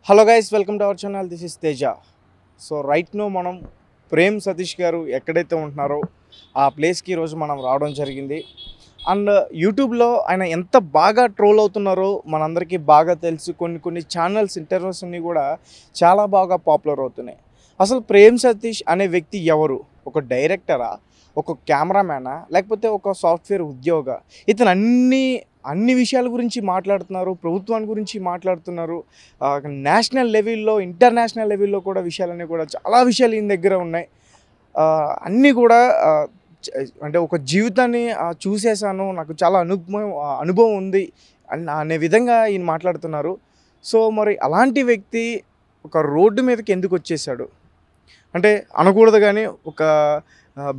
Hello guys, welcome to our channel. This is Teja. So right now మనం ప్రేమ్ సతీష్ గారు ఎక్కడైతే ఉంటున్నారో ఆ ప్లేస్కి ఈరోజు మనం రావడం జరిగింది. అండ్ యూట్యూబ్లో ఆయన ఎంత బాగా ట్రోల్ అవుతున్నారో మనందరికీ బాగా తెలుసు. కొన్ని ఛానల్స్ ఇంటర్వ్యూస్ అన్నీ కూడా చాలా బాగా పాపులర్ అవుతున్నాయి. అసలు ప్రేమ్ సతీష్ అనే వ్యక్తి ఎవరు? ఒక డైరెక్టరా, ఒక కెమెరామ్యానా, లేకపోతే ఒక సాఫ్ట్వేర్ ఉద్యోగ? ఇతను అన్ని విషయాల గురించి మాట్లాడుతున్నారు, ప్రభుత్వాన్ని గురించి మాట్లాడుతున్నారు. నేషనల్ లెవెల్లో, ఇంటర్నేషనల్ లెవెల్లో కూడా విషయాలన్నీ కూడా చాలా విషయాలు ఈయన దగ్గర ఉన్నాయి. అన్నీ కూడా అంటే ఒక జీవితాన్ని చూసేసాను, నాకు చాలా అనుభవం ఉంది అనే విధంగా ఈయన మాట్లాడుతున్నారు. సో మరి అలాంటి వ్యక్తి ఒక రోడ్డు మీదకి ఎందుకు వచ్చేసాడు అంటే అనకూడదు, కానీ ఒక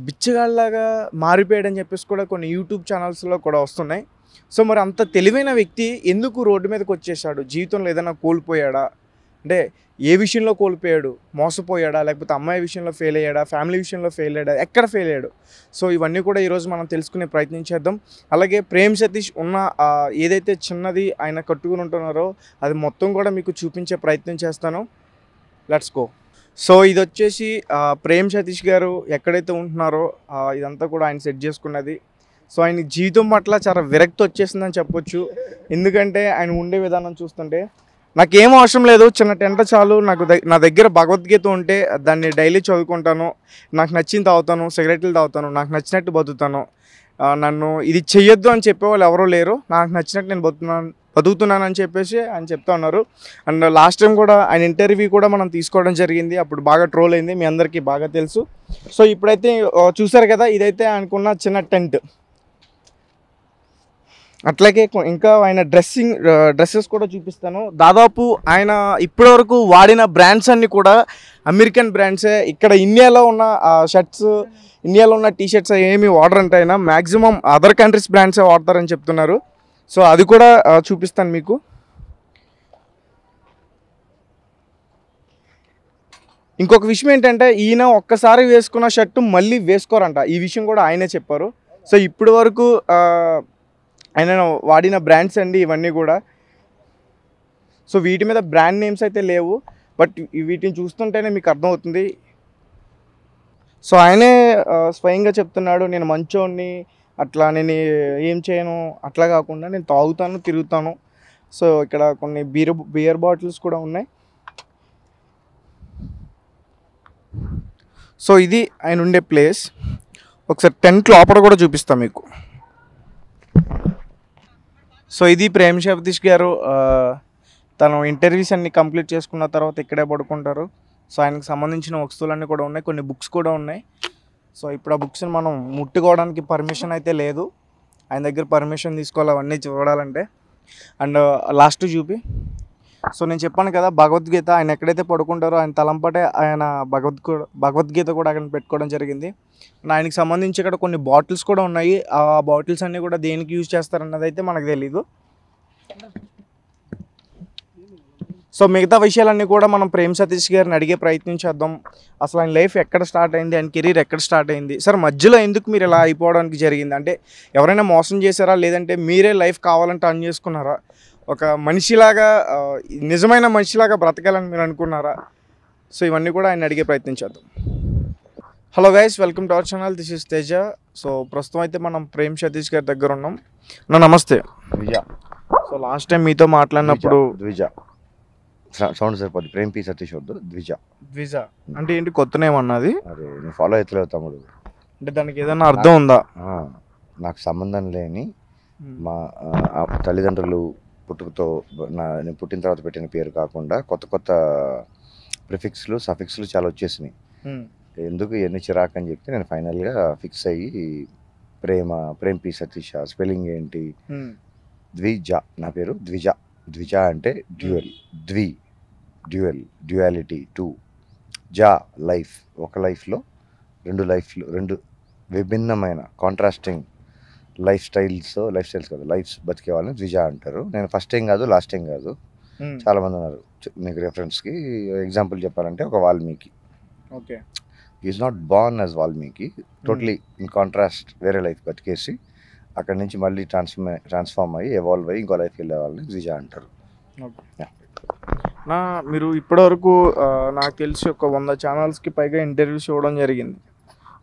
బిచ్చగాళ్ళలాగా మారిపోయాడని చెప్పేసి కూడా కొన్ని యూట్యూబ్ ఛానల్స్లో కూడా వస్తున్నాయి. సో మరి అంత తెలివైన వ్యక్తి ఎందుకు రోడ్డు మీదకి వచ్చేసాడు? జీవితంలో ఏదైనా కోల్పోయాడా? అంటే ఏ విషయంలో కోల్పోయాడు? మోసపోయాడా, లేకపోతే అమ్మాయి విషయంలో ఫెయిల్ అయ్యాడా, ఫ్యామిలీ విషయంలో ఫెయిల్ అయ్యాడా, ఎక్కడ ఫెయిల్ అయ్యాడు? సో ఇవన్నీ కూడా ఈరోజు మనం తెలుసుకునే ప్రయత్నం చేద్దాం. అలాగే ప్రేమ్ సతీష్ ఉన్న ఏదైతే చిన్నది ఆయన కట్టుకుని ఉంటున్నారో అది మొత్తం కూడా మీకు చూపించే ప్రయత్నం చేస్తాను. Let's go. సో ఇది వచ్చేసి ప్రేమ్ సతీష్ గారు ఎక్కడైతే ఉంటున్నారో ఇదంతా కూడా ఆయన సెట్ చేసుకున్నది. సో ఆయన జీవితం పట్ల చాలా విరక్తి వచ్చేసిందని చెప్పొచ్చు. ఎందుకంటే ఆయన ఉండే విధానం చూస్తుంటే నాకేం అవసరం లేదు, చిన్న టెంట చాలు, నా దగ్గర భగవద్గీత ఉంటే దాన్ని డైలీ చదువుకుంటాను, నాకు నచ్చింది తాగుతాను, సిగరెట్లు తాగుతాను, నాకు నచ్చినట్టు బతుకుతాను, నన్ను ఇది చెయ్యొద్దు అని చెప్పేవాళ్ళు ఎవరూ లేరు, నాకు నచ్చినట్టు నేను బతుకుతున్నాను అని చెప్పేసి ఆయన చెప్తా ఉన్నారు. అండ్ లాస్ట్ టైం కూడా ఆయన ఇంటర్వ్యూ కూడా మనం తీసుకోవడం జరిగింది, అప్పుడు బాగా ట్రోల్ అయింది, మీ అందరికీ బాగా తెలుసు. సో ఇప్పుడైతే చూసారు కదా, ఇదైతే ఆయనకున్న చిన్న టెంట్. అట్లాగే ఇంకా ఆయన డ్రెస్సెస్ కూడా చూపిస్తాను. దాదాపు ఆయన ఇప్పటివరకు వాడిన బ్రాండ్స్ అన్నీ కూడా అమెరికన్ బ్రాండ్సే. ఇక్కడ ఇండియాలో ఉన్న షర్ట్స్, ఇండియాలో ఉన్న టీషర్ట్స్ ఏమి వాడరంటే ఆయన మ్యాక్సిమం అదర్ కంట్రీస్ బ్రాండ్సే వాడతారని చెప్తున్నారు. సో అది కూడా చూపిస్తాను మీకు. ఇంకొక విషయం ఏంటంటే ఈయన ఒక్కసారి వేసుకున్న షర్టు మళ్ళీ వేసుకోరంట, ఈ విషయం కూడా ఆయనే చెప్పారు. సో ఇప్పటి వరకు ఆయన వాడిన బ్రాండ్స్ అండి ఇవన్నీ కూడా. సో వీటి మీద బ్రాండ్ నేమ్స్ అయితే లేవు, బట్ వీటిని చూస్తుంటేనే మీకు అర్థమవుతుంది. సో ఆయనే స్వయంగా చెప్తున్నాడు, నేను మంచోడిని, అట్లా నేను ఏం చేయను, అట్లా కాకుండా నేను తాగుతాను, తిరుగుతాను. సో ఇక్కడ కొన్ని బియర్ బాటిల్స్ కూడా ఉన్నాయి. సో ఇది ఆయన ఉండే ప్లేస్. ఒకసారి టెంట్ లోపల కూడా చూపిస్తాను మీకు. సో ఇది ప్రేమ్ సతీష్ గారు. తను ఇంటర్వ్యూస్ అన్ని కంప్లీట్ చేసుకున్న తర్వాత ఇక్కడే పడుకుంటారు. సో ఆయనకు సంబంధించిన వస్తువులన్నీ కూడా ఉన్నాయి, కొన్ని బుక్స్ కూడా ఉన్నాయి. సో ఇప్పుడు ఆ బుక్స్ని మనం ముట్టుకోవడానికి పర్మిషన్ అయితే లేదు, ఆయన దగ్గర పర్మిషన్ తీసుకోవాలి అవన్నీ చూడాలంటే. అండ్ లాస్ట్ చూపి. సో నేను చెప్పాను కదా, భగవద్గీత ఆయన ఎక్కడైతే పడుకుంటారో ఆయన తలంపటే ఆయన భగవద్గీత కూడా అక్కడ పెట్టుకోవడం జరిగింది. ఆయనకి సంబంధించి ఇక్కడ కొన్ని బాటిల్స్ కూడా ఉన్నాయి. ఆ బాటిల్స్ అన్నీ కూడా దేనికి యూజ్ చేస్తారన్నది అయితే మనకు తెలీదు. సో మిగతా విషయాలన్నీ కూడా మనం ప్రేమ్ సతీష్ గారిని అడిగే ప్రయత్నం చేద్దాం. అసలు ఆయన లైఫ్ ఎక్కడ స్టార్ట్ అయింది, ఆయన కెరీర్ ఎక్కడ స్టార్ట్ అయింది, సార్ మధ్యలో ఎందుకు మీరు ఇలా అయిపోవడానికి జరిగింది, అంటే ఎవరైనా మోసం చేశారా, లేదంటే మీరే లైఫ్ కావాలంటే టర్న్ చేసుకున్నారా, ఒక మనిషిలాగా నిజమైన మనిషిలాగా బ్రతకాలని మీరు అనుకున్నారా? సో ఇవన్నీ కూడా ఆయన అడిగే ప్రయత్నం చేద్దాం. Hello guys, welcome to our channel. This is Teja. So ప్రస్తుతం అయితే మనం ప్రేమ్ సతీష్ గారి దగ్గర ఉన్నాం. నమస్తే. ద్విజ. సో లాస్ట్ టైం మీతో మాట్లాడినప్పుడు ద్విజ సౌండ్ సరిపోద్ది, ప్రేమ్ పి సతీష్ వద్దు, ద్విజ. ద్విజ అంటే ఏంటి, కొత్త నేమ్ అన్నది? అరే నేను ఫాలో అవుతలేవు తమ్ముడు. అంటే దానికి ఏదైనా అర్థం ఉందా? నాకు సంబంధం లేని మా తల్లిదండ్రులు పుట్టుకతో నేను పుట్టిన తర్వాత పెట్టిన పేరు కాకుండా కొత్త ప్రిఫిక్స్లు సఫిక్స్లు చాలా వచ్చేసినాయి. ఎందుకు ఎన్ని చిరాకు అని చెప్పి నేను ఫైనల్గా ఫిక్స్ అయ్యి ప్రేమ్ పి సతీష్. స్పెల్లింగ్ ఏంటి? ద్విజ. నా పేరు ద్విజ. ద్విజ అంటే డ్యూయల్, డ్యూయాలిటీ, టూ. జా లైఫ్, ఒక లైఫ్లో రెండు విభిన్నమైన కాంట్రాస్టింగ్ లైఫ్ స్టైల్స్ కాదు, లైఫ్స్ బతికే వాళ్ళని ద్విజ అంటారు. నేను ఫస్ట్ టైం కాదు, లాస్ట్ టైం కాదు, చాలామంది ఉన్నారు. మీకు రెఫరెన్స్కి ఎగ్జాంపుల్ చెప్పాలంటే ఒక Valmiki. Okay, is not Born as Valmiki, totally in contrast వేరే లైఫ్ బతికేసి అక్కడి నుంచి మళ్ళీ ట్రాన్స్ఫార్మ్ అయ్యి ఎవాల్వ్ అయ్యి ఇంకో లైఫ్కి వెళ్ళే వాళ్ళని ద్విజ అంటారు. నా మీరు ఇప్పటివరకు నాకు తెలిసి ఒక 100 ఛానల్స్కి పైగా ఇంటర్వ్యూస్ ఇవ్వడం జరిగింది.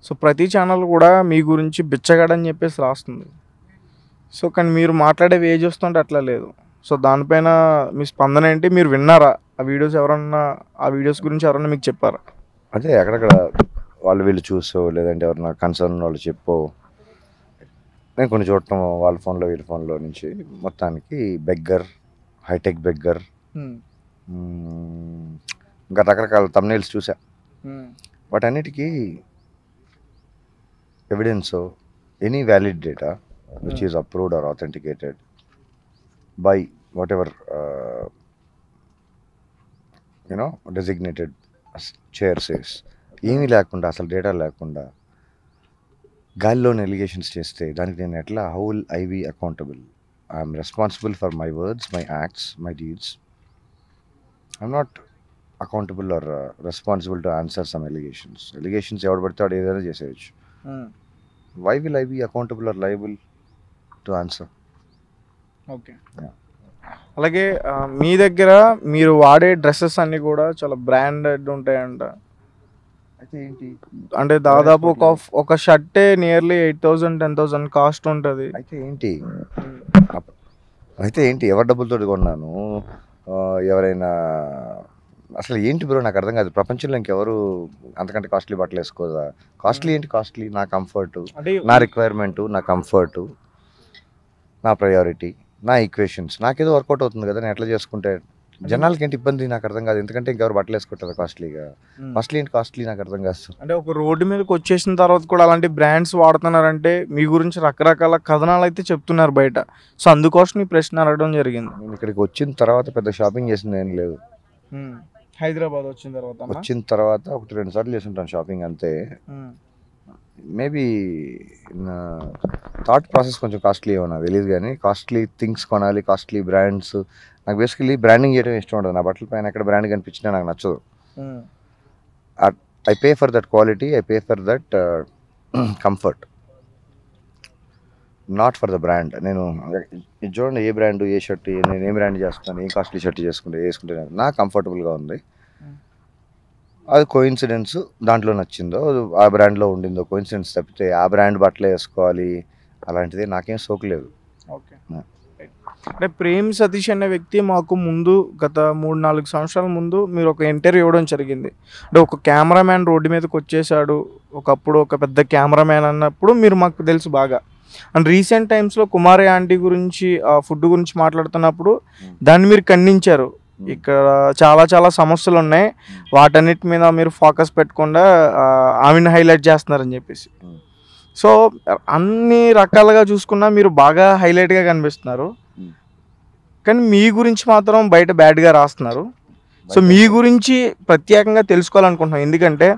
సో ప్రతి ఛానల్ కూడా మీ గురించి బిచ్చగాడని చెప్పేసి రాస్తుంది. సో కానీ మీరు మాట్లాడేవి ఏ చూస్తుంటే అట్లా లేదు. సో దానిపైన మీ స్పందన ఏంటి? మీరు విన్నారా ఆ వీడియోస్? ఆ వీడియోస్ గురించి ఎవరన్నా మీకు చెప్పారా? అదే అక్కడక్కడ వాళ్ళు వీళ్ళు చూసో లేదంటే ఎవరన్నా కన్సర్న్ వాళ్ళు చెప్పో నేను కొన్ని చూడటం వాళ్ళ ఫోన్లో వీళ్ళ ఫోన్లో నుంచి మొత్తానికి బెగ్గర్, హైటెక్ బెగ్గర్, ఇంకా రకరకాల thumbnails చూసా. వాటన్నిటికీ evidence, any valid data which is approved or authenticated by whatever you know designated chair says, ఏమీ లేకుండా అసలు డేటా లేకుండా గాలిలోని ఎలిగేషన్స్ చేస్తే దానికి నేను ఎట్లా, how will I be accountable? I'm responsible for my words, my acts, my deeds. I'm not accountable or responsible to answer some allegations ఎవడు పడితే వాడు ఏదైనా చేసేయచ్చు. Why will I be accountable or liable to answer? Okay. అలాగే మీ దగ్గర మీరు వాడే డ్రెస్సెస్ అన్నీ కూడా చాలా బ్రాండెడ్ ఉంటాయంట. అయితే ఏంటి అంటే దాదాపు ఒక షర్టే నియర్లీ 8,000 10,000 కాస్ట్ ఉంటుంది. అయితే ఏంటి ఎవరి డబ్బులతో కొన్నాను? ఎవరైనా అసలు ఏంటి బ్రో నాకు అర్థం కాదు. ప్రపంచంలో ఇంకెవరు అంతకంటే కాస్ట్లీ బట్టలు వేసుకోదా? కాస్ట్లీ ఏంటి? కాస్ట్లీ నా కంఫర్టు, నా రిక్వైర్మెంటు, నా కంఫర్టు, నా ప్రయారిటీ, నా ఈక్వేషన్స్ నాకేదో వర్కౌట్ అవుతుంది కదా. నేను ఎట్లా చేసుకుంటే జనాలకి ఏంటి ఇబ్బంది నాకు అర్థం కాదు. ఎందుకంటే ఇంకెవరు బట్టలు వేసుకుంటారు కాస్ట్లీగా? కాస్ట్లీ నాకు అర్థం కాదు. అంటే ఒక రోడ్డు మీదకి వచ్చేసిన తర్వాత కూడా అలాంటి బ్రాండ్స్ వాడుతున్నారంటే మీ గురించి రకరకాల కథనాలు అయితే చెప్తున్నారు బయట. సో అందుకోసం ఈ ప్రశ్న అడగడం జరిగింది. నేను ఇక్కడికి వచ్చిన తర్వాత పెద్ద షాపింగ్ చేసింది ఏం లేదు. హైదరాబాద్ వచ్చిన తర్వాత 1-2 సార్లు చేస్తుంటాను షాపింగ్ అంతే. మేబీ థాట్ ప్రాసెస్ కొంచెం కాస్ట్లీ ఏమో నాకు తెలియదు, కానీ కాస్ట్లీ థింగ్స్ కొనాలి, కాస్ట్లీ బ్రాండ్స్. నాకు బేసికలీ బ్రాండింగ్ చేయడం ఇష్టం ఉండదు. నా బట్టల పైన ఎక్కడ బ్రాండ్ కనిపించినా నాకు నచ్చదు. I pay for that quality, I pay for that comfort, not for the brand. నేను చూడండి ఏ బ్రాండ్, ఏ షర్ట్, నేను ఏ బ్రాండ్ చేస్తాను, ఏ కాస్ట్లీ షర్ట్ వేసుకుంటే నాకు కంఫర్టబుల్గా ఉంది. అది కోయిన్సిడెన్స్ దాంట్లో నచ్చిందో ఆ బ్రాండ్లో ఉండిందో కోయిన్సిడెన్స్ తప్పితే ఆ బ్రాండ్ బట్టలే వేసుకోవాలి అలాంటిది నాకేం సోకలేదు. ఓకే. అంటే ప్రేమ్ సతీష్ అనే వ్యక్తి మాకు ముందు గత 3-4 సంవత్సరాల ముందు మీరు ఒక ఇంటర్వ్యూ ఇవ్వడం జరిగింది. అంటే ఒక కెమెరామ్యాన్ రోడ్డు మీదకి వచ్చేసాడు, ఒకప్పుడు ఒక పెద్ద కెమెరామ్యాన్ అన్నప్పుడు మీరు మాకు తెలుసు బాగా. అండ్ రీసెంట్ టైమ్స్లో కుమారి ఆంటీ గురించి ఫుడ్ గురించి మాట్లాడుతున్నప్పుడు దాన్ని మీరు ఖండించారు. ఇక్కడ చాలా సమస్యలు ఉన్నాయి, వాటన్నిటి మీద మీరు ఫోకస్ పెట్టకుండా ఆమెను హైలైట్ చేస్తున్నారని చెప్పేసి. సో అన్ని రకాలుగా చూసుకున్నా మీరు బాగా హైలైట్గా కనిపిస్తున్నారు, కానీ మీ గురించి మాత్రం బయట బ్యాడ్గా రాస్తున్నారు. సో మీ గురించి ప్రత్యేకంగా తెలుసుకోవాలనుకుంటున్నాం. ఎందుకంటే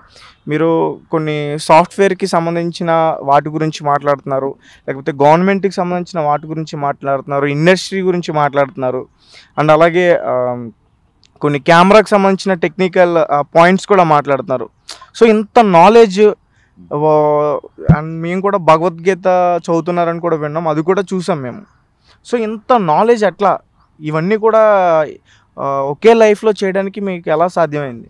మీరు కొన్ని సాఫ్ట్వేర్కి సంబంధించిన వాటి గురించి మాట్లాడుతున్నారు, లేకపోతే గవర్నమెంట్కి సంబంధించిన వాటి గురించి మాట్లాడుతున్నారు, ఇండస్ట్రీ గురించి మాట్లాడుతున్నారు, అండ్ అలాగే కొన్ని కెమెరాకి సంబంధించిన టెక్నికల్ పాయింట్స్ కూడా మాట్లాడుతున్నారు. సో ఇంత నాలెడ్జ్, అండ్ మేము కూడా భగవద్గీత చదువుతున్నారని కూడా విన్నాం, అది కూడా చూసాం మేము. సో ఇంత నాలెడ్జ్ ఎట్లా ఇవన్నీ కూడా ఒకే లైఫ్లో చేయడానికి మీకు ఎలా సాధ్యమైంది?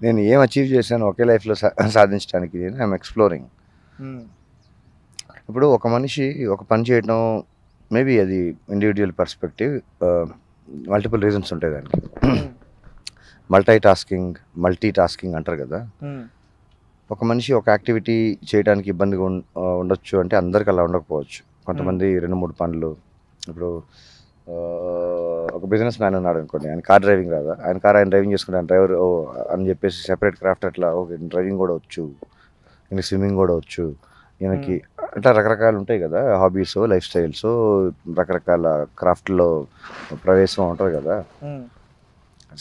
నేను ఏం అచీవ్ చేశాను ఒకే లైఫ్లో సాధించడానికి? I'm exploring. ఇప్పుడు ఒక మనిషి ఒక పని చేయడం మేబీ అది ఇండివిజువల్ పర్స్పెక్టివ్, మల్టిపుల్ రీజన్స్ ఉంటాయి దానికి. మల్టీ టాస్కింగ్ అంటారు కదా. ఒక మనిషి ఒక యాక్టివిటీ చేయడానికి ఇబ్బందిగా ఉండొచ్చు అంటే అందరికి అలా ఉండకపోవచ్చు. కొంతమంది 2-3 పనులు. ఇప్పుడు ఒక బిజినెస్ మ్యాన్ ఉన్నాడు అనుకోండి, ఆయన కార్ డ్రైవింగ్ రాదా, ఆయన కార్ ఆయన డ్రైవింగ్ చేసుకుంటే ఆయన డ్రైవర్ అని చెప్పేసి సెపరేట్ క్రాఫ్ట్ అట్లా ఓకే డ్రైవింగ్ కూడా వచ్చు, ఈయనకి స్విమ్మింగ్ కూడా వచ్చు, ఈయనకి అట్లా రకరకాలు ఉంటాయి కదా హాబీస్, లైఫ్ స్టైల్స్, రకరకాల క్రాఫ్ట్లో ప్రవేశం ఉంటుంది కదా.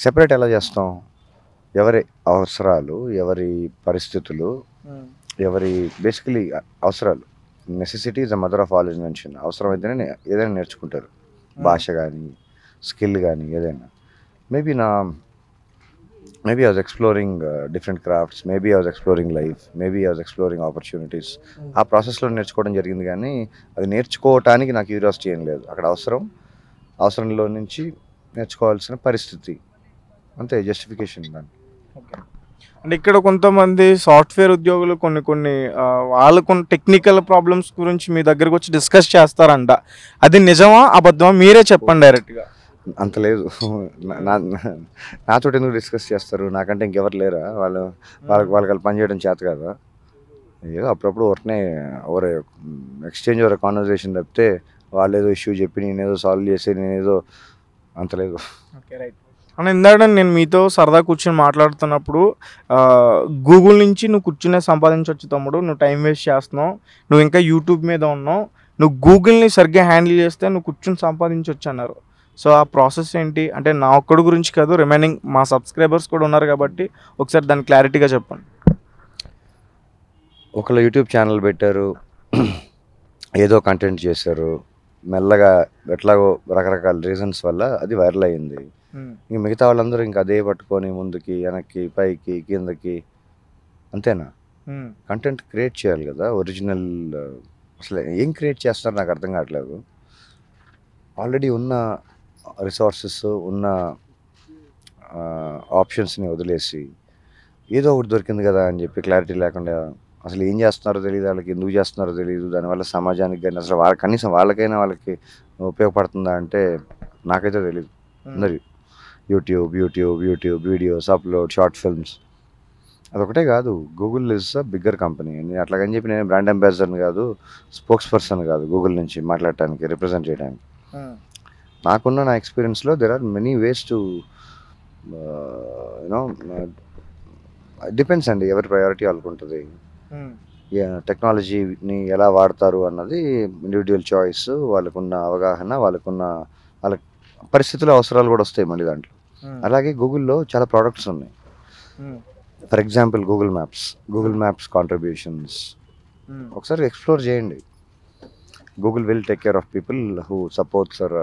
సెపరేట్ ఎలా చేస్తాం? ఎవరి అవసరాలు, ఎవరి పరిస్థితులు, ఎవరి బేసికలీ అవసరాలు. Necessity is the mother of all invention. అవసరమైతేనే ఏదైనా నేర్చుకుంటారు, భాష కానీ స్కిల్ కానీ ఏదైనా. Maybe I was exploring different crafts, maybe I was exploring life, maybe I was exploring opportunities. ఆ ప్రాసెస్లో నేర్చుకోవడం జరిగింది, కానీ అది నేర్చుకోవటానికి నాకు క్యూరియాసిటీ ఏం లేదు. అక్కడ అవసరంలో నుంచి నేర్చుకోవాల్సిన పరిస్థితి, అంతే జస్టిఫికేషన్ దానికి. ఓకే. అంటే ఇక్కడ కొంతమంది సాఫ్ట్వేర్ ఉద్యోగులు కొన్ని వాళ్ళకు టెక్నికల్ ప్రాబ్లమ్స్ గురించి మీ దగ్గరకు వచ్చి డిస్కస్ చేస్తారంట. అది నిజమా అబద్ధమా మీరే చెప్పండి డైరెక్ట్గా. అంత లేదు. నాతో ఎందుకు డిస్కస్ చేస్తారు, నాకంటే ఇంకెవరు లేరా, వాళ్ళకి పని చేయడం చేత కదా. ఏదో అప్పుడప్పుడు ఒకరే ఎక్స్చేంజ్ ఒక కాన్వర్జేషన్ తప్పితే వాళ్ళు ఏదో ఇష్యూ చెప్పి నేనేదో సాల్వ్ చేసి నేనేదో అంత లేదు. Okay, right. అని ఇందాక నేను మీతో సరదా కూర్చొని మాట్లాడుతున్నప్పుడు గూగుల్ నుంచి నువ్వు కూర్చునే సంపాదించవచ్చు తమ్ముడు, నువ్వు టైం వేస్ట్ చేస్తున్నావు, నువ్వు ఇంకా యూట్యూబ్ మీద ఉన్నావు, నువ్వు గూగుల్ని సరిగ్గా హ్యాండిల్ చేస్తే నువ్వు కూర్చొని సంపాదించవచ్చు అన్నారు. సో ఆ ప్రాసెస్ ఏంటి అంటే నా ఒక్కడి గురించి కాదు, రిమైనింగ్ మా సబ్స్క్రైబర్స్ కూడా ఉన్నారు కాబట్టి ఒకసారి దాన్ని క్లారిటీగా చెప్పండి. ఒకళ్ళు యూట్యూబ్ ఛానల్ పెట్టారు, ఏదో కంటెంట్ చేశారు, మెల్లగా ఎట్లాగో రకరకాల రీజన్స్ వల్ల అది వైరల్ అయ్యింది. ఇంక మిగతా వాళ్ళందరూ ఇంకా అదే పట్టుకొని ముందుకి వెనక్కి పైకి కిందకి, అంతేనా? కంటెంట్ క్రియేట్ చేయాలి కదా, ఒరిజినల్. అసలు ఏం క్రియేట్ చేస్తున్నారు నాకు అర్థం కావట్లేదు. ఆల్రెడీ ఉన్న రిసోర్సెస్ ఉన్న ఆప్షన్స్ని వదిలేసి ఏదో ఒకటి దొరికింది కదా అని చెప్పి క్లారిటీ లేకుండా అసలు ఏం చేస్తున్నారో తెలియదు, వాళ్ళకి ఎందుకు చేస్తున్నారో తెలియదు, దానివల్ల సమాజానికి కానీ అసలు కనీసం వాళ్ళకైనా వాళ్ళకి ఉపయోగపడుతుందా అంటే నాకైతే తెలియదు. అందరి YouTube videos upload, short films, అదొకటే కాదు. Google is a bigger company. నేను అట్లాగని చెప్పి నేను బ్రాండ్ అంబాసిడర్ని కాదు, స్పోక్స్ పర్సన్ కాదు గూగుల్ నుంచి మాట్లాడటానికి, రిప్రజెంట్ చేయడానికి. నాకున్న నా ఎక్స్పీరియన్స్లో there are many ways to you know, depends అండి, ఎవరి ప్రయారిటీ వాళ్ళకు ఉంటుంది. టెక్నాలజీని ఎలా వాడతారు అన్నది ఇండివిజువల్ చాయిస్, వాళ్ళకున్న అవగాహన, వాళ్ళ పరిస్థితుల అవసరాలు కూడా వస్తాయి మళ్ళీ దాంట్లో. అలాగే గూగుల్లో చాలా ప్రోడక్ట్స్ ఉన్నాయి. For example Google Maps contributions ఒకసారి ఎక్స్ప్లోర్ చేయండి. Google will take care of people who supports or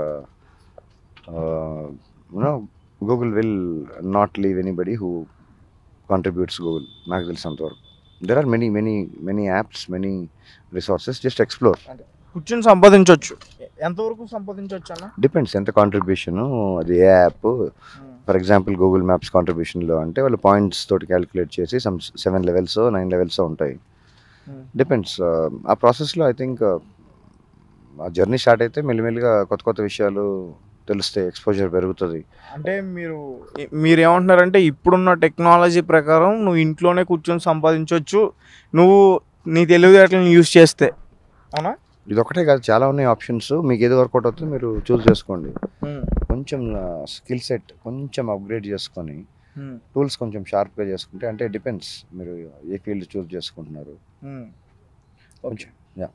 Google will not leave anybody who contributes Google, నాకు తెలిసినంతవరకు. There are many apps, many resources, just explore. కూర్చొని సంపాదించవచ్చు. ఎంతవరకు సంపాదించవచ్చు అన్న? Depends ఎంత కాంట్రిబ్యూషను, అది ఏ app. For example Google Maps కాంట్రిబ్యూషన్లో అంటే వాళ్ళు పాయింట్స్ తోటి క్యాలిక్యులేట్ చేసి 7 లెవెల్స్ 9 లెవెల్స్ ఉంటాయి. డిపెండ్స్. ఆ ప్రాసెస్లో ఐ థింక్ ఆ జర్నీ స్టార్ట్ అయితే మెల్లిమెల్లిగా కొత్త విషయాలు తెలుస్తాయి, ఎక్స్పోజర్ పెరుగుతుంది. అంటే మీరేమంటున్నారంటే ఇప్పుడున్న టెక్నాలజీ ప్రకారం నువ్వు ఇంట్లోనే కూర్చొని సంపాదించవచ్చు, నువ్వు నీ తెలివితేటలను యూజ్ చేస్తే, అవునా? ఇది ఒకటే కాదు, చాలా ఉన్నాయి ఆప్షన్స్. మీకు ఏది వర్కౌట్ అవుతుందో మీరు చూస్ చేసుకోండి. కొంచెం స్కిల్ సెట్ కొంచెం అప్గ్రేడ్ చేసుకొని టూల్స్ కొంచెం షార్ప్గా చేసుకుంటే, అంటే డిపెండ్స్ మీరు ఏ ఫీల్డ్ చూస్ చేసుకుంటున్నారు కొంచెం. యా.